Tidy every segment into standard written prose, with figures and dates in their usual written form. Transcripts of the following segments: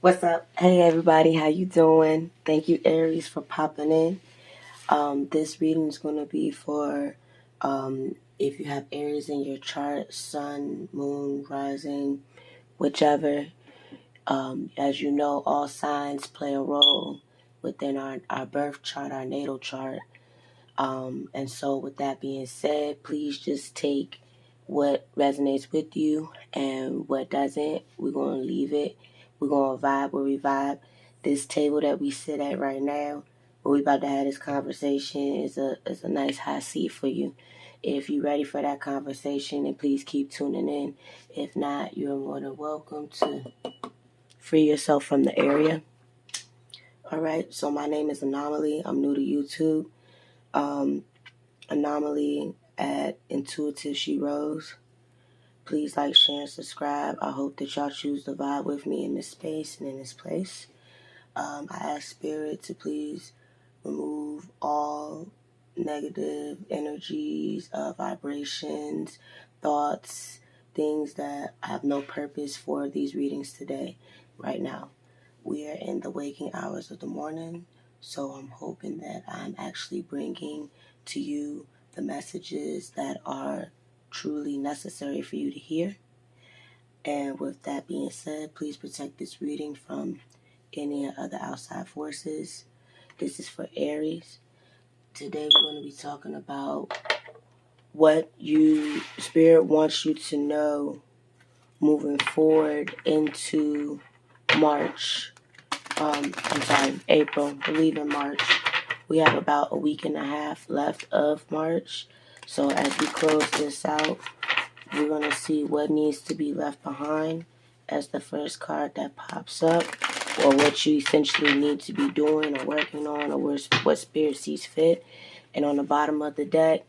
What's up? Hey everybody, how you doing? Thank you Aries for popping in. This reading is going to be for if you have Aries in your chart, sun, moon, rising, whichever. As you know, all signs play a role within our birth chart, our natal chart. And so with that being said, please just take what resonates with you and what doesn't. We're going to leave it. We're going to vibe where we vibe. This table that we sit at right now, where we about to have this conversation, is a nice high seat for you. If you're ready for that conversation, then please keep tuning in. If not, you're more than welcome to free yourself from the area. All right, so my name is Anomaly. I'm new to YouTube. Um, Anomaly at Intuitive She Rose. Please like, share, and subscribe. I hope that y'all choose to vibe with me in this space and in this place. I ask Spirit to please remove all negative energies, vibrations, thoughts, things that have no purpose for these readings today, right now. We are in the waking hours of the morning, so I'm hoping that I'm actually bringing to you the messages that are truly necessary for you to hear. And with that being said, please protect this reading from any other outside forces. This is for Aries. Today we're going to be talking about what Spirit wants you to know moving forward into March. April. I believe in March. We have about a week and a half left of March. So as we close this out, we're going to see what needs to be left behind as the first card that pops up, or what you essentially need to be doing or working on, or what Spirit sees fit. And on the bottom of the deck,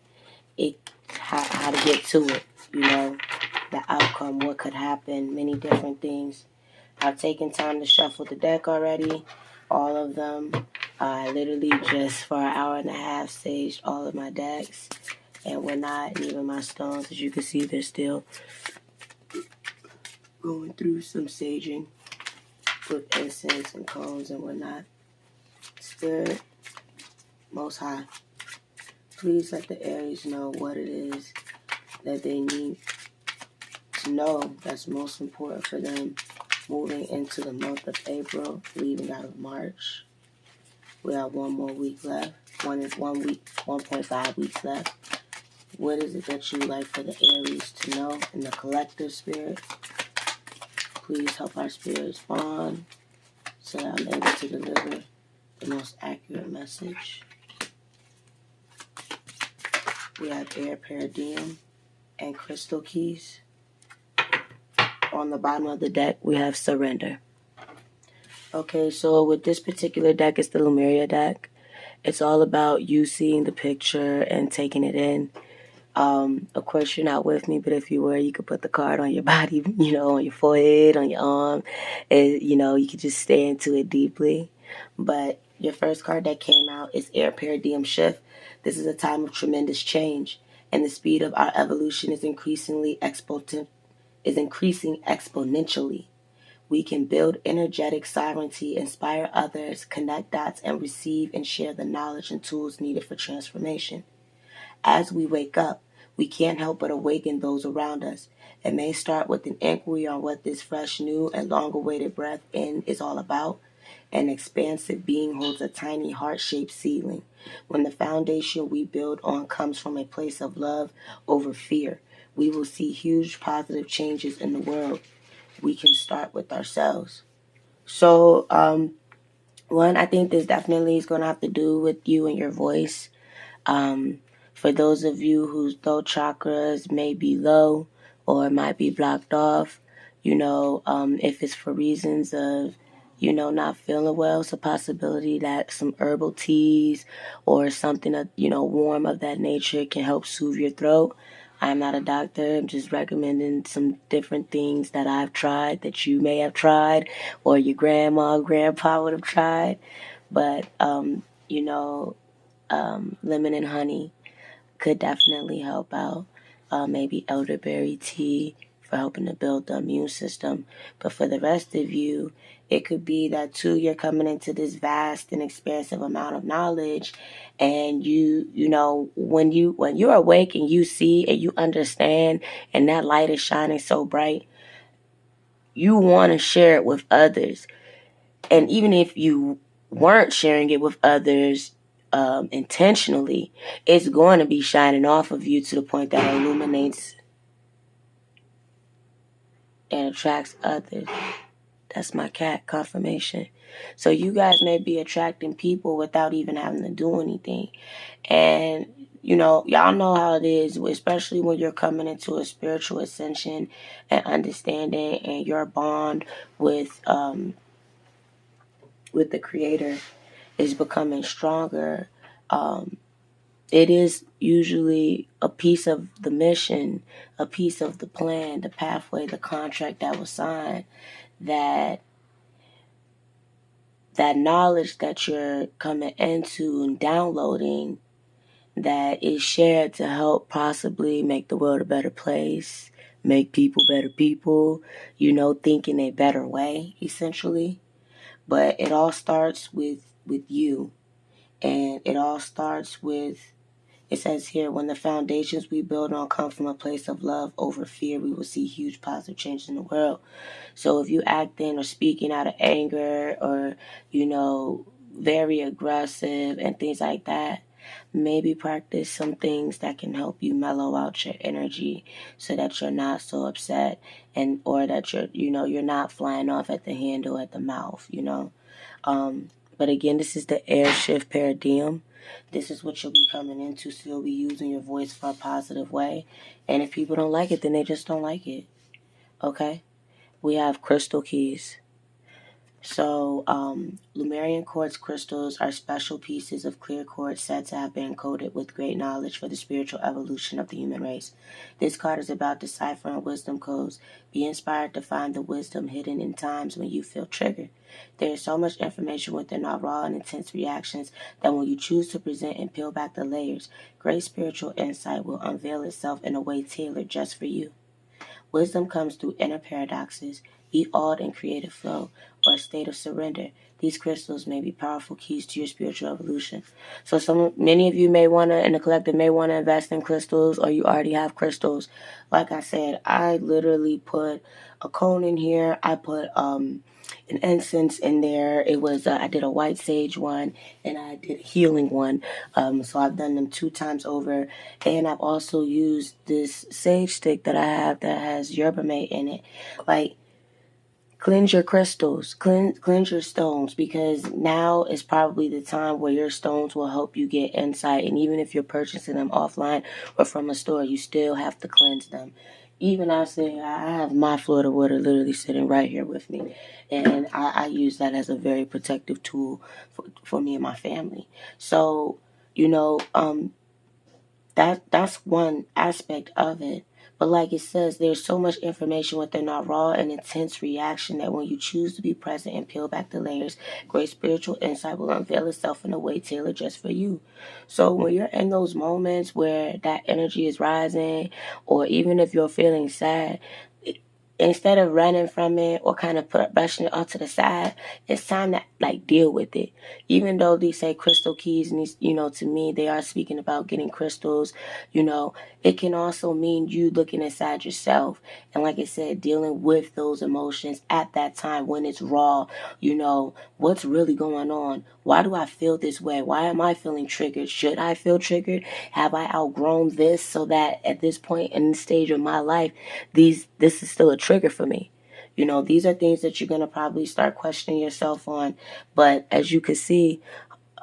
how to get to it, the outcome, what could happen, many different things. I've taken time to shuffle the deck already, all of them. I literally just for an hour and a half saged all of my decks and whatnot, and even my stones. As you can see, they're still going through some saging with incense and cones and whatnot. Spirit, Most High, please let the Aries know what it is that they need to know that's most important for them moving into the month of April, leaving out of March. We have one more week left. 1.5 weeks left. What is it that you would like for the Aries to know in the collective spirit? Please help our spirits bond so that I'm able to deliver the most accurate message. We have air paradigm and crystal keys. On the bottom of the deck, we have surrender. Okay, so with this particular deck, it's the Lemuria deck. It's all about you seeing the picture and taking it in. Of course, you're not with me, but if you were, you could put the card on your body, on your forehead, on your arm. And, you could just stay into it deeply. But your first card that came out is Air Paradigm Shift. This is a time of tremendous change, and the speed of our evolution is increasing exponentially. We can build energetic sovereignty, inspire others, connect dots, and receive and share the knowledge and tools needed for transformation. As we wake up, we can't help but awaken those around us. It may start with an inquiry on what this fresh, new, and long-awaited breath in is all about. An expansive being holds a tiny heart-shaped ceiling. When the foundation we build on comes from a place of love over fear, we will see huge positive changes in the world. We can start with ourselves. So, one, I think this definitely is going to have to do with you and your voice. For those of you whose throat chakras may be low or might be blocked off, if it's for reasons of, not feeling well, it's a possibility that some herbal teas or something that, warm of that nature can help soothe your throat. I'm not a doctor. I'm just recommending some different things that I've tried that you may have tried or your grandma or grandpa would have tried. But, lemon and honey could definitely help out. Maybe elderberry tea for helping to build the immune system. But for the rest of you, it could be that too, you're coming into this vast and expansive amount of knowledge, and you know, when you're awake and you see and you understand, and that light is shining so bright, you want to share it with others. And even if you weren't sharing it with others intentionally, it's going to be shining off of you to the point that it illuminates and attracts others. That's my cat confirmation. So you guys may be attracting people without even having to do anything. And, you know, y'all know how it is, especially when you're coming into a spiritual ascension and understanding, and your bond with the Creator is becoming stronger. It is usually a piece of the mission, a piece of the plan, the pathway, the contract that was signed, that knowledge that you're coming into and downloading, that is shared to help possibly make the world a better place, make people better people, you know, think in a better way, essentially. But it all starts with you. And it all starts with, it says here, when the foundations we build on come from a place of love over fear, we will see huge positive change in the world. So if you acting or speaking out of anger, or, you know, very aggressive and things like that, maybe practice some things that can help you mellow out your energy so that you're not so upset, and or that you're not flying off at the handle at the mouth, you know. But again, this is the air shift paradigm. This is what you'll be coming into, so you'll be using your voice for a positive way. And if people don't like it, then they just don't like it. Okay? We have crystal keys. So, Lemurian quartz crystals are special pieces of clear quartz said to have been encoded with great knowledge for the spiritual evolution of the human race. This card is about deciphering wisdom codes. Be inspired to find the wisdom hidden in times when you feel triggered. There is so much information within our raw and intense reactions that when you choose to present and peel back the layers, great spiritual insight will unveil itself in a way tailored just for you. Wisdom comes through inner paradoxes, be awed in creative flow, or a state of surrender. These crystals may be powerful keys to your spiritual evolution. So many of you may want to, in the collective, may want to invest in crystals, or you already have crystals. Like I said, I literally put a cone in here. I put an incense in there. It was I did a white sage one, and I did a healing one. So I've done them 2 times over, and I've also used this sage stick that I have that has yerba mate in it. Like, cleanse your crystals, cleanse your stones, because now is probably the time where your stones will help you get insight. And even if you're purchasing them offline or from a store, you still have to cleanse them. Even I say, I have my Florida water literally sitting right here with me, and I use that as a very protective tool for me and my family. So, you know, that's one aspect of it. But like it says, there's so much information within our raw and intense reaction that when you choose to be present and peel back the layers, great spiritual insight will unveil itself in a way tailored just for you. So when you're in those moments where that energy is rising, or even if you're feeling sad, instead of running from it or kind of brushing it off to the side, it's time to like deal with it. Even though these say crystal keys, and these, you know, to me they are speaking about getting crystals, you know, it can also mean you looking inside yourself, and like I said, dealing with those emotions at that time when it's raw. You know, what's really going on? Why do I feel this way? Why am I feeling triggered? Should I feel triggered? Have I outgrown this so that at this point in the stage of my life, this is still a trigger for me? You know, these are things that you're going to probably start questioning yourself on. But as you can see,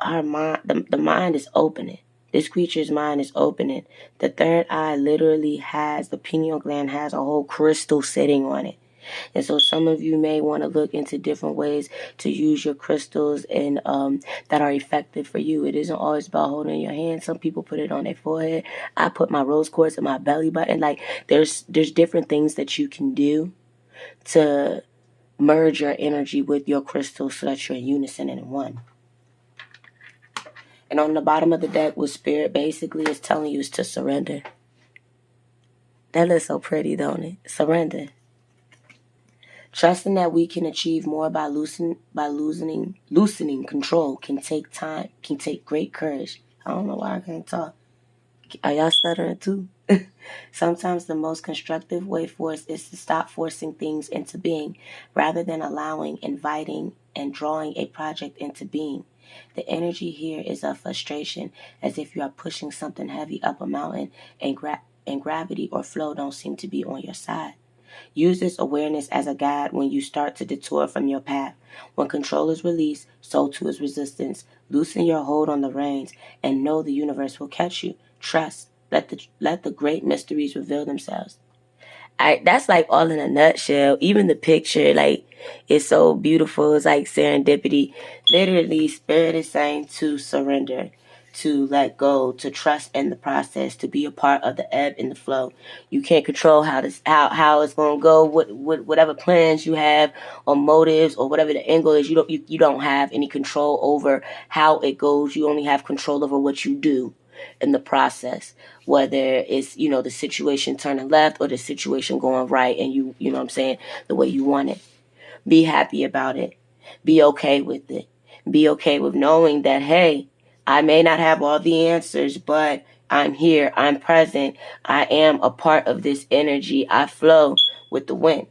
our mind, the mind is opening. This creature's mind is opening. The third eye literally has, the pineal gland has a whole crystal sitting on it. And so some of you may want to look into different ways to use your crystals and that are effective for you. It isn't always about holding your hand. Some people put it on their forehead. I put my rose quartz in my belly button. Like, there's different things that you can do to merge your energy with your crystals so that you're in unison and in one. And on the bottom of the deck with spirit, basically, is telling you is to surrender. That looks so pretty, don't it? Surrender. Trusting that we can achieve more by loosening control can take time, can take great courage. I don't know why I can't talk. Are y'all stuttering too? Sometimes the most constructive way for us is to stop forcing things into being rather than allowing, inviting, and drawing a project into being. The energy here is of frustration, as if you are pushing something heavy up a mountain and gravity or flow don't seem to be on your side. Use this awareness as a guide when you start to detour from your path. When control is released, so too is resistance. Loosen your hold on the reins and know the universe will catch you. Trust. Let the great mysteries reveal themselves. That's like all in a nutshell. Even the picture, like, it's so beautiful. It's like serendipity. Literally, spirit is saying to surrender, to let go, to trust in the process, to be a part of the ebb and the flow. You can't control how it's gonna go. Whatever plans you have or motives or whatever the angle is, you don't have any control over how it goes. You only have control over what you do in the process, whether it's, the situation turning left or the situation going right, and you know what I'm saying, the way you want it. Be happy about it. Be okay with it. Be okay with knowing that, hey, I may not have all the answers, but I'm here, I'm present, I am a part of this energy, I flow with the wind.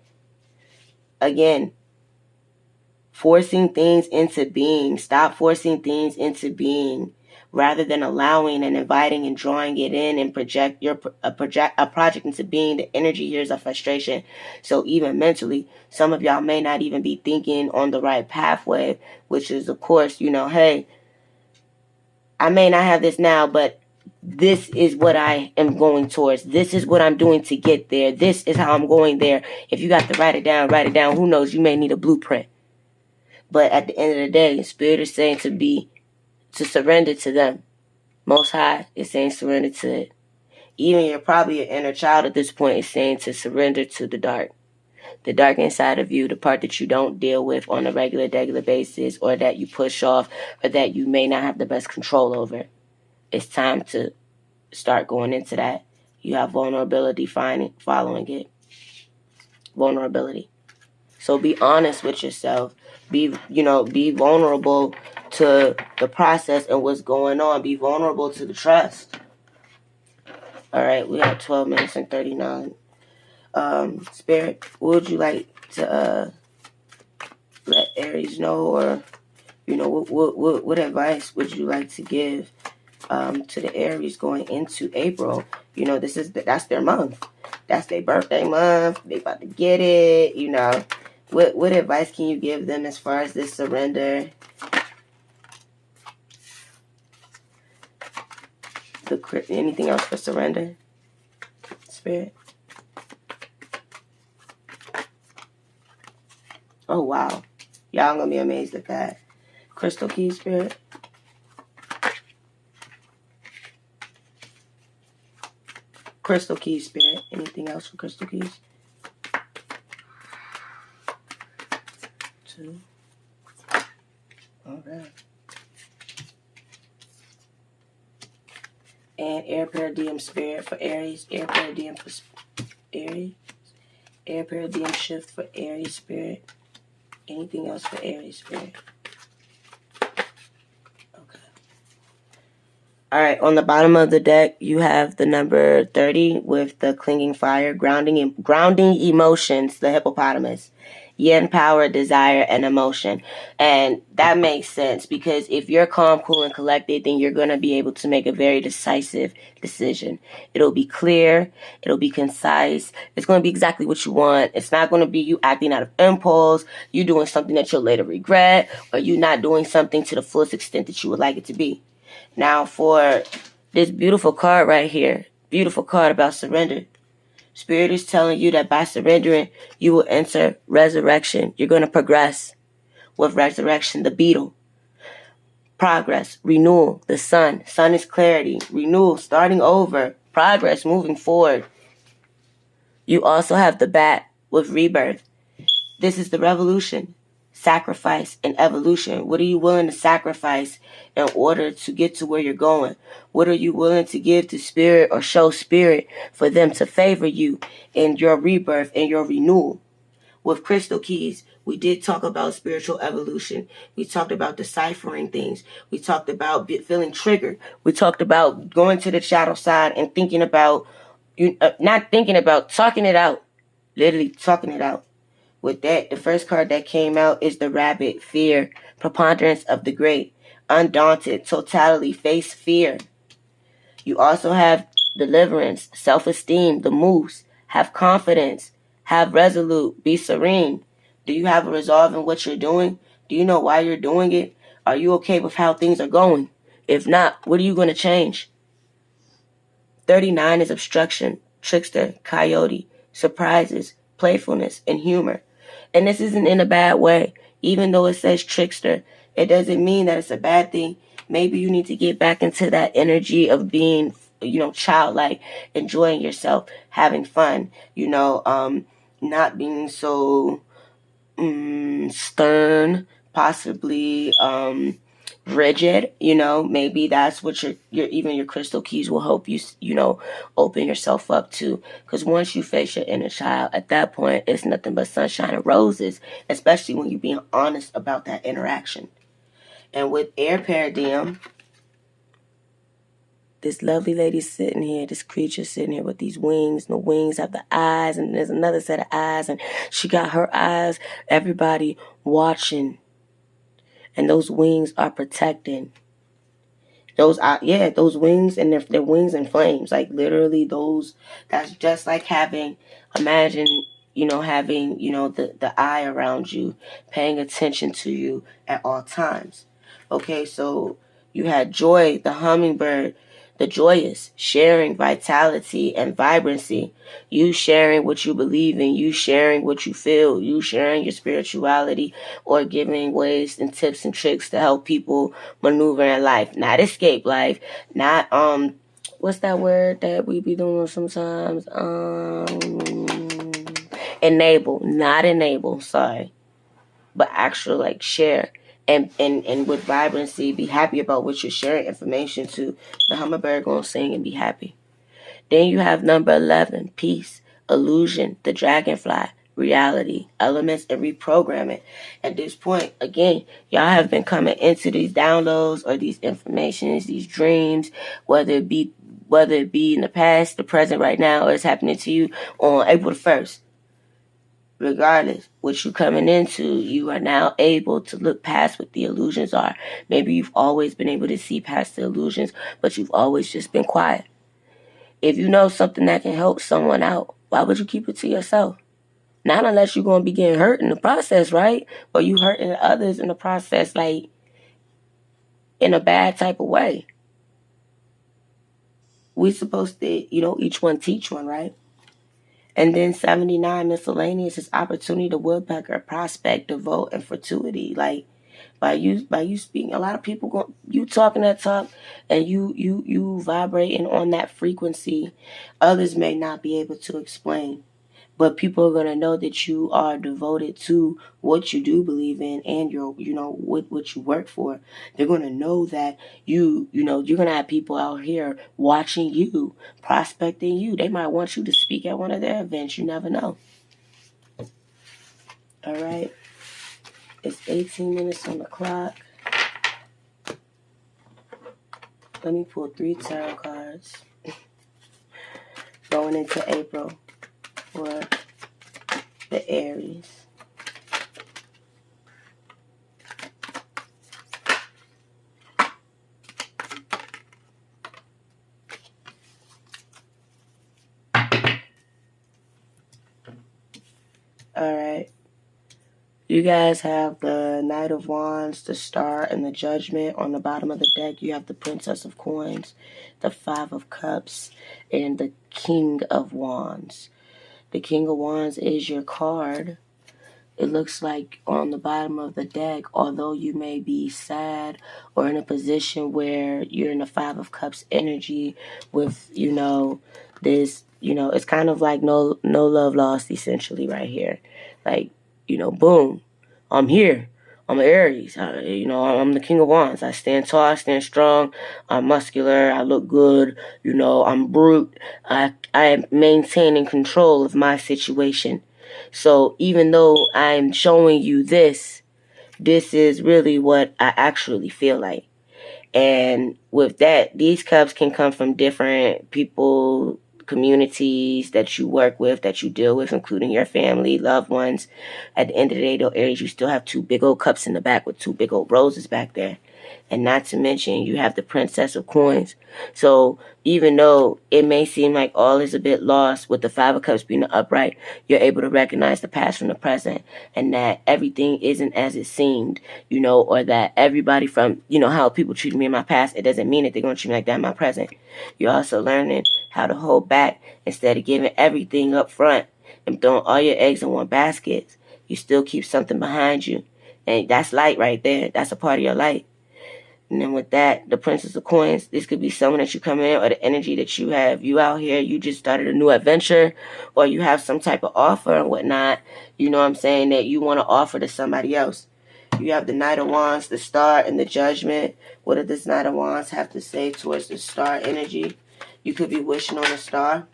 Again, forcing things into being. Stop forcing things into being rather than allowing and inviting and drawing it in and project a project into being. The energy here is a frustration. So even mentally, some of y'all may not even be thinking on the right pathway, which is, of course, hey, I may not have this now, but this is what I am going towards. This is what I'm doing to get there. This is how I'm going there. If you got to write it down, write it down. Who knows? You may need a blueprint. But at the end of the day, Spirit is saying to surrender to them. Most High is saying surrender to it. Even probably your inner child at this point is saying to surrender to the dark. The dark inside of you, the part that you don't deal with on a regular basis, or that you push off, or that you may not have the best control over. It's time to start going into that. You have vulnerability following it. Vulnerability. So be honest with yourself. Be vulnerable to the process and what's going on. Be vulnerable to the trust. All right, we have 12 minutes and 39. Spirit, what would you like to let Aries know, or what advice would you like to give to the Aries going into April? That's their month. That's their birthday month. They about to get it. What advice can you give them as far as this surrender? Anything else for surrender, Spirit? Oh, wow. Y'all gonna be amazed at that. Crystal Keys, Spirit? Crystal Keys, Spirit. Anything else for Crystal Keys? 2. All right. And Air Paradigm, Spirit, for Aries. Air Paradigm for Aries. Air Paradigm shift for Aries, Spirit. Anything else for Aries, Spirit? Okay. All right, on the bottom of the deck, you have the number 30 with the clinging fire, grounding emotions, the hippopotamus, yin power, desire, and emotion. And that makes sense, because if you're calm, cool, and collected, then you're going to be able to make a very decisive decision. It'll be clear. It'll be concise. It's going to be exactly what you want. It's not going to be you acting out of impulse, you doing something that you'll later regret, or you not doing something to the fullest extent that you would like it to be. Now for this beautiful card right here, beautiful card about surrender. Spirit is telling you that by surrendering, you will enter resurrection. You're going to progress with resurrection, the beetle. Progress, renewal, the sun. Sun is clarity, renewal, starting over, progress, moving forward. You also have the bat with rebirth. This is the revolution. sacrifice, and evolution. What are you willing to sacrifice in order to get to where you're going? What are you willing to give to spirit or show spirit for them to favor you in your rebirth and your renewal? With crystal keys, we did talk about spiritual evolution. We talked about deciphering things. We talked about feeling triggered. We talked about going to the shadow side and thinking about, not thinking about, talking it out. Literally talking it out. With that, the first card that came out is the Rabbit, fear, preponderance of the great, undaunted, totality, face fear. You also have deliverance, self-esteem, the moose, have confidence, have resolute, be serene. Do you have a resolve in what you're doing? Do you know why you're doing it? Are you okay with how things are going? If not, what are you going to change? 39 is obstruction, trickster, coyote, surprises, playfulness, and humor. And this isn't in a bad way. Even though it says trickster, it doesn't mean that it's a bad thing. Maybe you need to get back into that energy of being, childlike, enjoying yourself, having fun, not being so stern, possibly rigid. Maybe that's what your crystal keys will help you, open yourself up to. Because once you face your inner child, at that point, it's nothing but sunshine and roses, especially when you're being honest about that interaction. And with air paradigm, this lovely lady sitting here, this creature sitting here with these wings, and the wings have the eyes, and there's another set of eyes, and she got her eyes, everybody watching, and those wings are protecting. Those wings, and their wings and flames, like literally those, that's just like imagine, having, the eye around you, paying attention to you at all times. Okay, so you had joy, the hummingbird, the joyous, sharing vitality and vibrancy, you sharing what you believe in, you sharing what you feel, you sharing your spirituality, or giving ways and tips and tricks to help people maneuver in life, not escape life, not what's that word that we be doing sometimes? Not enable, sorry, but actually like share. And with vibrancy, be happy about what you're sharing information to. The hummingbird gonna sing and be happy. Then you have number 11, peace, illusion, the dragonfly, reality, elements, and reprogramming. At this point, again, y'all have been coming into these downloads or these informations, these dreams, whether it be in the past, the present, right now, or it's happening to you on April the 1st. Regardless, what you're coming into, you are now able to look past what the illusions are. Maybe you've always been able to see past the illusions, but you've always just been quiet. If you know something that can help someone out, why would you keep it to yourself? Not unless you're going to be getting hurt in the process, right? Or you hurting others in the process, like in a bad type of way. We're supposed to, each one teach one, right? And then 79, miscellaneous, is opportunity to woodpecker, prospect, devote, and fortuity. Like by you speaking, a lot of people you talking that talk, and you vibrating on that frequency. Others may not be able to explain, but people are gonna know that you are devoted to what you do believe in, and what you work for. They're gonna know that you're gonna have people out here watching you, prospecting you. They might want you to speak at one of their events. You never know. All right, it's 18 minutes on the clock. Let me pull 3 tarot cards going into April for the Aries. All right. You guys have the Knight of Wands, the Star, and the Judgment. On the bottom of the deck, you have the Princess of Coins, the Five of Cups, and the King of Wands. The King of Wands is your card. It looks like on the bottom of the deck, although you may be sad or in a position where you're in the Five of Cups energy with, this, it's kind of like no love lost, essentially, right here. Like, boom. I'm here. I'm an Aries. I'm the King of Wands. I stand tall, I stand strong, I'm muscular, I look good, I'm brute. I maintain and control of my situation. So even though I'm showing you this is really what I actually feel like. And with that, these cups can come from different people, communities that you work with, that you deal with, including your family, loved ones. At the end of the day, though, Aries, you still have two big old cups in the back with two big old roses back there. And not to mention, you have the Princess of Coins. So even though it may seem like all is a bit lost with the Five of Cups being the upright, you're able to recognize the past from the present, and that everything isn't as it seemed, or that everybody from, how people treated me in my past, it doesn't mean that they're going to treat me like that in my present. You're also learning how to hold back instead of giving everything up front and throwing all your eggs in one basket. You still keep something behind you. And that's light right there. That's a part of your light. And then with that, the Princess of Coins, this could be someone that you come in, or the energy that you have. You out here, you just started a new adventure, or you have some type of offer and whatnot, that you want to offer to somebody else. You have the Knight of Wands, the Star, and the Judgment. What does this Knight of Wands have to say towards the Star energy? You could be wishing on a star.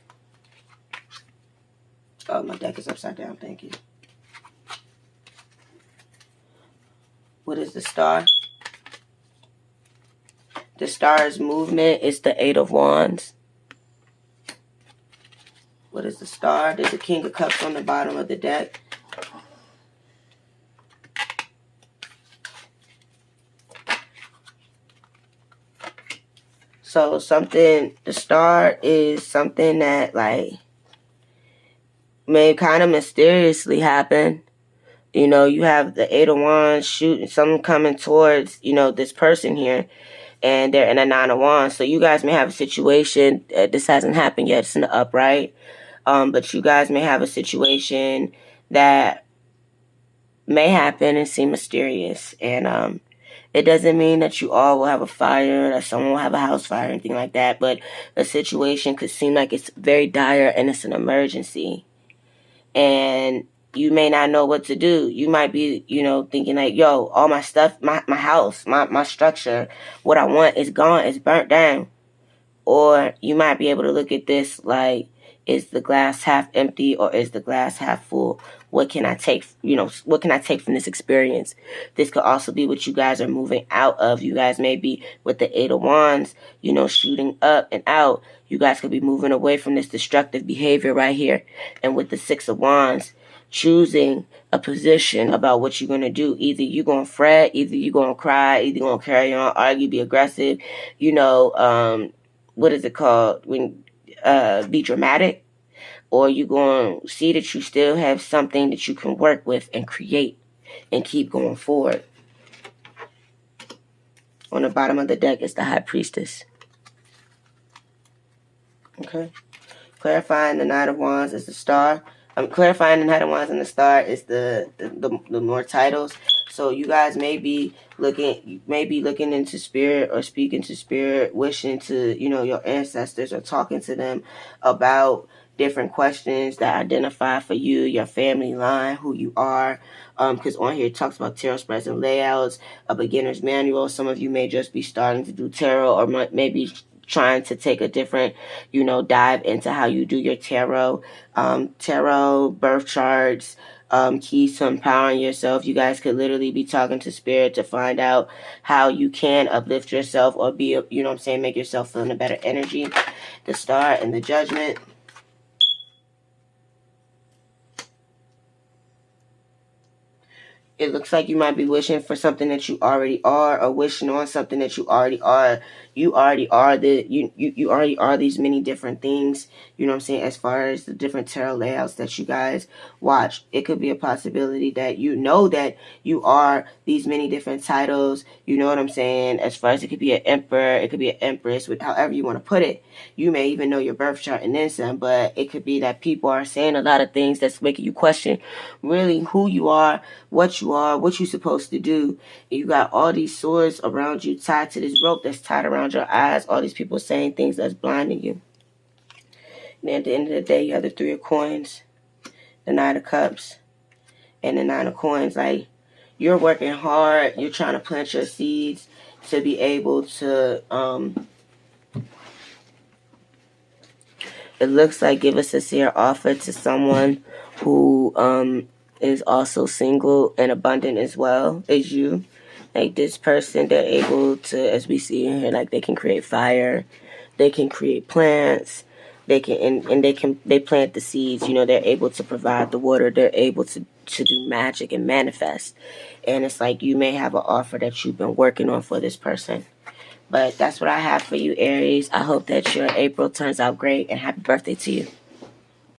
Oh, my deck is upside down. Thank you. What is the Star? The Star's movement is the Eight of Wands. What is the Star? There's a King of Cups on the bottom of the deck. So the Star is something that may kind of mysteriously happen. You have the Eight of Wands shooting, something coming towards, this person here, and they're in a Nine of Wands. So you guys may have a situation, this hasn't happened yet, it's in the upright, but you guys may have a situation that may happen and seem mysterious, and it doesn't mean that you all will have a fire, that someone will have a house fire, anything like that, but a situation could seem like it's very dire and it's an emergency. And you may not know what to do. You might be, thinking like, yo, all my stuff, my house, my structure, what I want is gone, it's burnt down. Or you might be able to look at this like, is the glass half empty or is the glass half full? What can I take, what can I take from this experience? This could also be what you guys are moving out of. You guys may be with the Eight of Wands, shooting up and out. You guys could be moving away from this destructive behavior right here. And with the Six of Wands, choosing a position about what you're going to do. Either you're going to fret, either you're going to cry, either you're going to carry on, argue, be aggressive, what is it called? Be dramatic, or you're going to see that you still have something that you can work with and create and keep going forward. On the bottom of the deck is the High Priestess. Okay. Clarifying the Knight of Wands is the Star. Clarifying the Knight of Wands and the Star is the more titles. So you guys may be looking into spirit or speaking to spirit, wishing to, your ancestors, or talking to them about different questions that identify for you, your family line, who you are. Because on here it talks about tarot spreads and layouts, a beginner's manual. Some of you may just be starting to do tarot, or maybe trying to take a different, dive into how you do your tarot, birth charts, keys to empowering yourself. You guys could literally be talking to spirit to find out how you can uplift yourself or be, make yourself feel in a better energy. The Star and the Judgment. It looks like you might be wishing for something that you already are, or wishing on something that you already are. You already are you already are these many different things, as far as the different tarot layouts that you guys watch. It could be a possibility that that you are these many different titles, as far as it could be an emperor, it could be an empress, with however you want to put it. You may even know your birth chart and then some, but it could be that people are saying a lot of things that's making you question really who you are, what you're supposed to do. You got all these swords around you tied to this rope that's tied around your eyes. All these people saying things that's blinding you. And at the end of the day, you have the Three of Coins, the Nine of Cups, and the Nine of Coins. Like, you're working hard. You're trying to plant your seeds to be able to, it looks like, give a sincere offer to someone who is also single and abundant as well as you. Like this person, they're able to, as we see in here, like they can create fire, they can create plants, they can and they plant the seeds. You know, they're able to provide the water. They're able to do magic and manifest. And it's like you may have an offer that you've been working on for this person. But that's what I have for you, Aries. I hope that your April turns out great, and happy birthday to you.